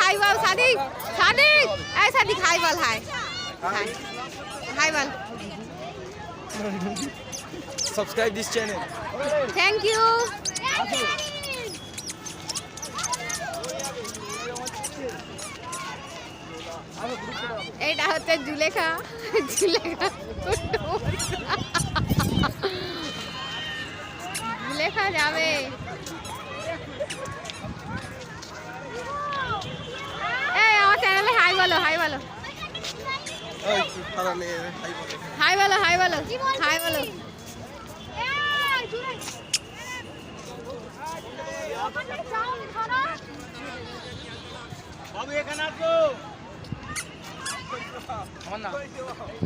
हाय बोल सादिक सादिक ऐ सादिक हाय बोल हाय हाय बोल Subscribe this channel. Thank you এইটা হচ্ছে জুলেখা জুলেখা জুলেখা যাবে এই আমার চ্যানেলে হাই বলো হাই বলো হাই বলো হাই বলো হাই বলো বাবু এখানে আসো আমার না